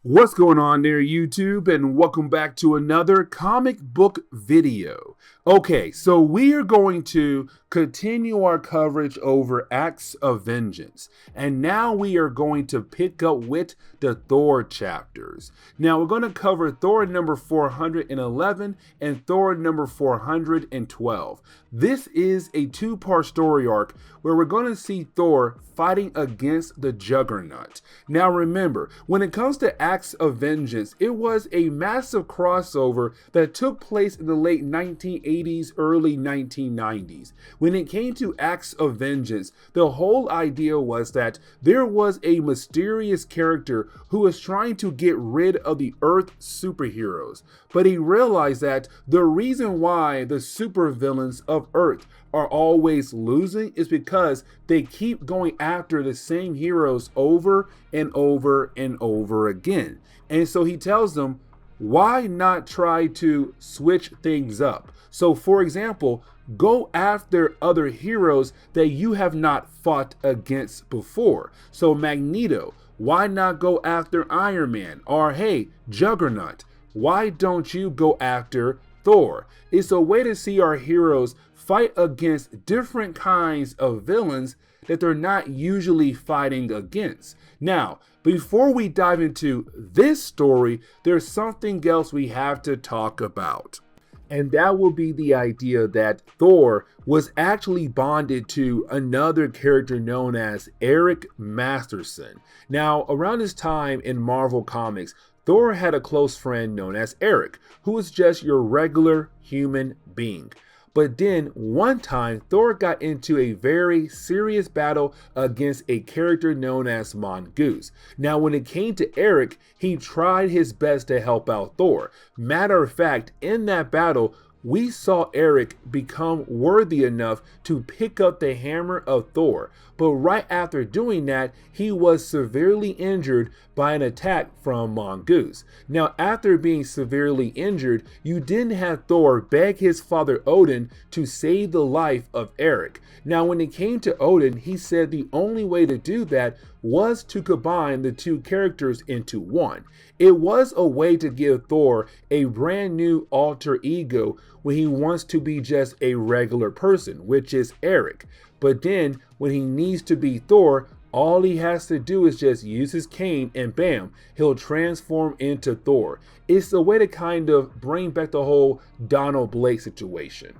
What's going on there, YouTube, and welcome back to another comic book video. Okay, so we are going to continue our coverage over Acts of Vengeance, and now we are going to pick up with the Thor chapters. Now we're going to cover Thor number 411 and Thor number 412. This is a two-part story arc where we're going to see Thor fighting against the Juggernaut. Now remember, when it comes to Acts of Vengeance, it was a massive crossover that took place in the late 1980s, early 1990s. When it came to Acts of Vengeance, the whole idea was that there was a mysterious character who was trying to get rid of the Earth superheroes, but he realized that the reason why the supervillains of Earth are always losing is because they keep going after the same heroes over and over and over again. And so he tells them, why not try to switch things up? So for example, go after other heroes that you have not fought against before. So Magneto, why not go after Iron Man? Or hey, Juggernaut, why don't you go after Thor? It's a way to see our heroes fight against different kinds of villains that they're not usually fighting against. Now, before we dive into this story, there's something else we have to talk about. And that will be the idea that Thor was actually bonded to another character known as Eric Masterson. Now, around this time in Marvel Comics, Thor had a close friend known as Eric, who was just your regular human being. But then one time, Thor got into a very serious battle against a character known as Mongoose. Now, when it came to Eric, he tried his best to help out Thor. Matter of fact, in that battle, we saw Eric become worthy enough to pick up the hammer of Thor. But right after doing that, he was severely injured by an attack from Mongoose. Now, after being severely injured, you didn't have Thor beg his father Odin to save the life of Eric. Now, when it came to Odin, he said the only way to do that was to combine the two characters into one. It was a way to give Thor a brand new alter ego when he wants to be just a regular person, which is Eric. But then when he needs to be Thor, all he has to do is just use his cane and bam, he'll transform into Thor. It's a way to kind of bring back the whole Donald Blake situation.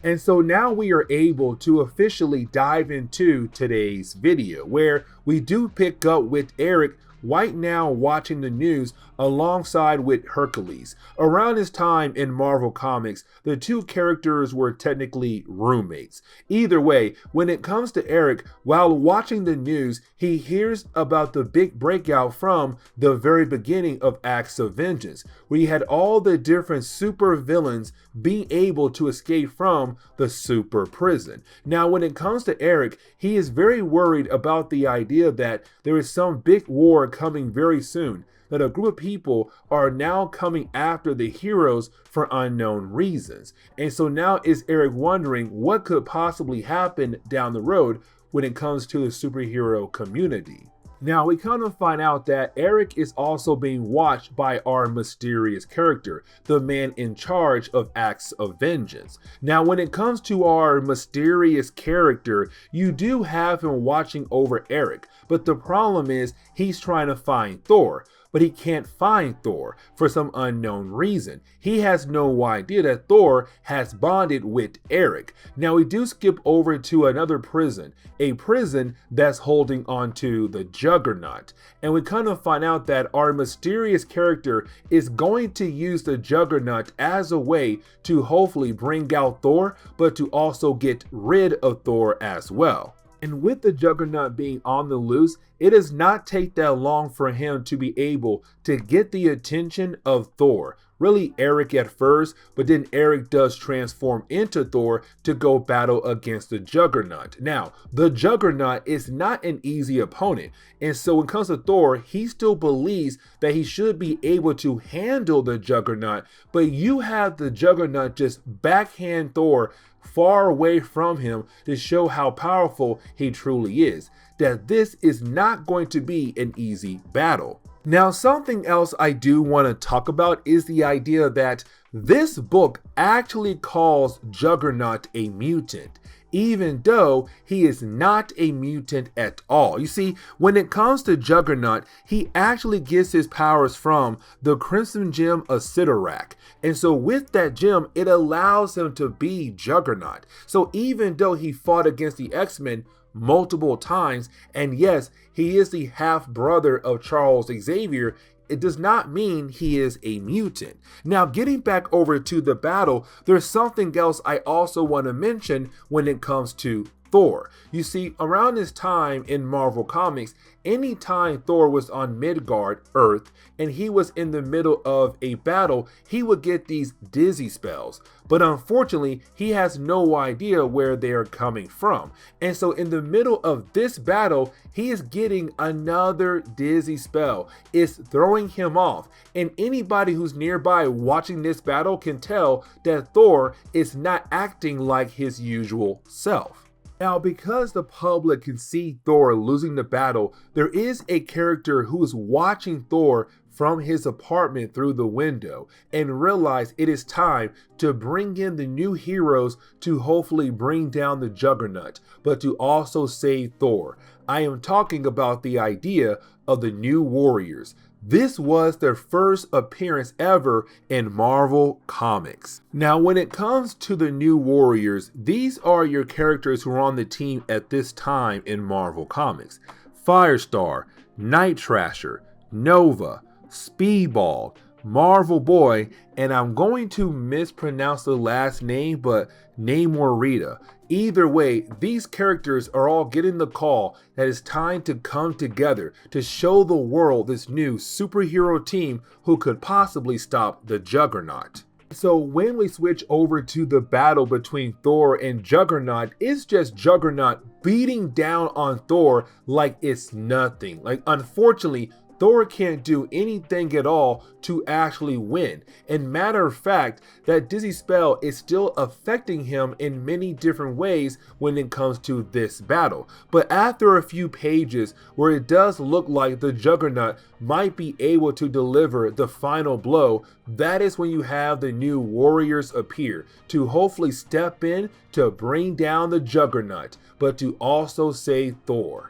And so now we are able to officially dive into today's video, where we do pick up with Eric right now watching the news alongside with Hercules. Around this time in Marvel Comics, the two characters were technically roommates. Either way, when it comes to Eric, while watching the news, he hears about the big breakout from the very beginning of Acts of Vengeance, where you had all the different super villains being able to escape from the super prison. Now, when it comes to Eric, he is very worried about the idea that there is some big war coming very soon, that a group of people are now coming after the heroes for unknown reasons. And so now is Eric wondering what could possibly happen down the road when it comes to the superhero community. Now, we kind of find out that Eric is also being watched by our mysterious character, the man in charge of Acts of Vengeance. Now, when it comes to our mysterious character, you do have him watching over Eric, but the problem is he's trying to find Thor. But he can't find Thor for some unknown reason. He has no idea that Thor has bonded with Eric. Now we do skip over to another prison, a prison that's holding on to the Juggernaut. And we kind of find out that our mysterious character is going to use the Juggernaut as a way to hopefully bring out Thor, but to also get rid of Thor as well. And with the Juggernaut being on the loose, it does not take that long for him to be able to get the attention of Thor. Really Eric at first, but then Eric does transform into Thor to go battle against the Juggernaut. Now, the Juggernaut is not an easy opponent. And so when it comes to Thor, he still believes that he should be able to handle the Juggernaut, but you have the Juggernaut just backhand Thor far away from him to show how powerful he truly is, that this is not going to be an easy battle. Now, something else I do want to talk about is the idea that this book actually calls Juggernaut a mutant, even though he is not a mutant at all. You see, when it comes to Juggernaut, he actually gets his powers from the Crimson Gem of Sidorak. And so with that gem, it allows him to be Juggernaut. So even though he fought against the X-Men multiple times, and yes, he is the half-brother of Charles Xavier, it does not mean he is a mutant. Now, getting back over to the battle, there's something else I also want to mention when it comes to Thor. You see, around this time in Marvel Comics, anytime Thor was on Midgard, Earth, and he was in the middle of a battle, he would get these dizzy spells. But unfortunately, he has no idea where they are coming from. And so in the middle of this battle, he is getting another dizzy spell. It's throwing him off. And anybody who's nearby watching this battle can tell that Thor is not acting like his usual self. Now, because the public can see Thor losing the battle, there is a character who is watching Thor from his apartment through the window and realize it is time to bring in the new heroes to hopefully bring down the Juggernaut, but to also save Thor. I am talking about the idea of the New Warriors. This was their first appearance ever in Marvel Comics. Now, when it comes to the New Warriors, these are your characters who are on the team at this time in Marvel Comics. Firestar, Night Thrasher, Nova, Speedball, Marvel Boy, and I'm going to mispronounce the last name, but Namorita. Either way, these characters are all getting the call that it's time to come together to show the world this new superhero team who could possibly stop the Juggernaut. So when we switch over to the battle between Thor and Juggernaut, it's just Juggernaut beating down on Thor like it's nothing. Like, unfortunately, Thor can't do anything at all to actually win. And matter of fact, that dizzy spell is still affecting him in many different ways when it comes to this battle. But after a few pages where it does look like the Juggernaut might be able to deliver the final blow, that is when you have the New Warriors appear to hopefully step in to bring down the Juggernaut, but to also save Thor.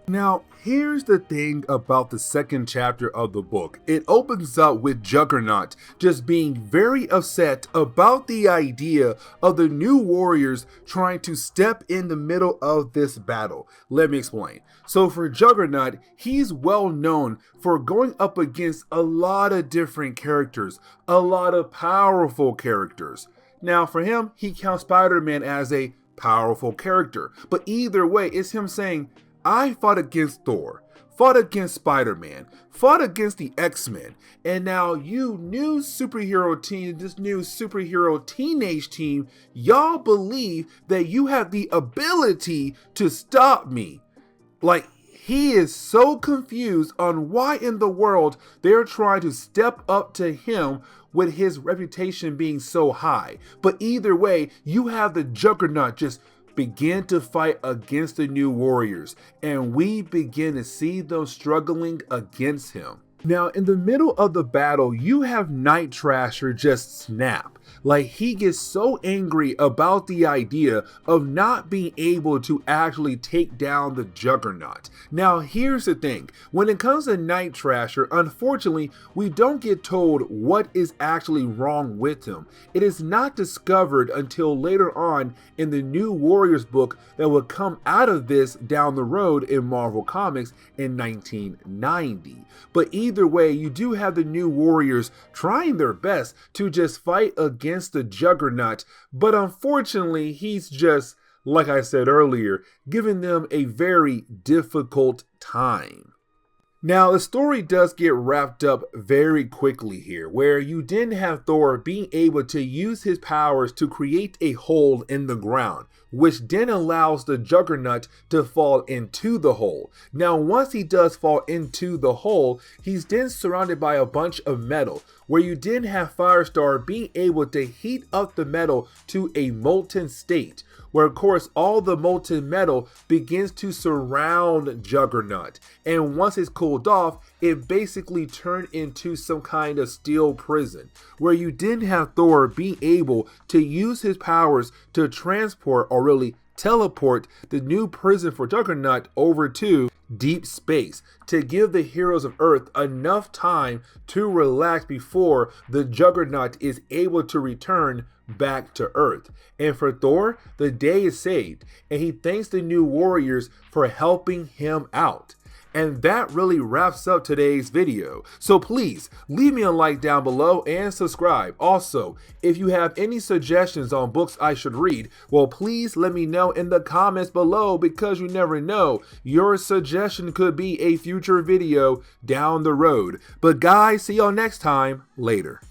Now, here's the thing about the second chapter of the book. It opens up with Juggernaut just being very upset about the idea of the New Warriors trying to step in the middle of this battle. Let me explain. So for Juggernaut, he's well known for going up against a lot of different characters, a lot of powerful characters. Now for him, he counts Spider-Man as a powerful character. But either way, it's him saying, I fought against Thor, fought against Spider-Man, fought against the X-Men, and now you new superhero team, this new superhero teenage team, y'all believe that you have the ability to stop me. Like, he is so confused on why in the world they're trying to step up to him with his reputation being so high. But either way, you have the Juggernaut just begin to fight against the New Warriors, and we begin to see them struggling against him. Now, in the middle of the battle, you have Night Thrasher just snap. Like, he gets so angry about the idea of not being able to actually take down the Juggernaut. Now, here's the thing. When it comes to Night Thrasher, unfortunately, we don't get told what is actually wrong with him. It is not discovered until later on in the New Warriors book that will come out of this down the road in Marvel Comics in 1990. But either way, you do have the New Warriors trying their best to just fight against the Juggernaut, but unfortunately, he's just, like I said earlier, giving them a very difficult time. Now, the story does get wrapped up very quickly here, where you then have Thor being able to use his powers to create a hole in the ground, which then allows the Juggernaut to fall into the hole. Now, once he does fall into the hole, he's then surrounded by a bunch of metal, where you then have Firestar being able to heat up the metal to a molten state, where of course all the molten metal begins to surround Juggernaut. And once it's cooled off, it basically turned into some kind of steel prison, where you didn't have Thor being able to use his powers to transport, or really teleport, the new prison for Juggernaut over to deep space to give the heroes of Earth enough time to relax before the Juggernaut is able to return back to Earth. And for Thor, the day is saved, and he thanks the new warriors for helping him out. And that really wraps up today's video. So please leave me a like down below and subscribe. Also, if you have any suggestions on books I should read, well, please let me know in the comments below, because you never know, your suggestion could be a future video down the road. But guys, see y'all next time. Later.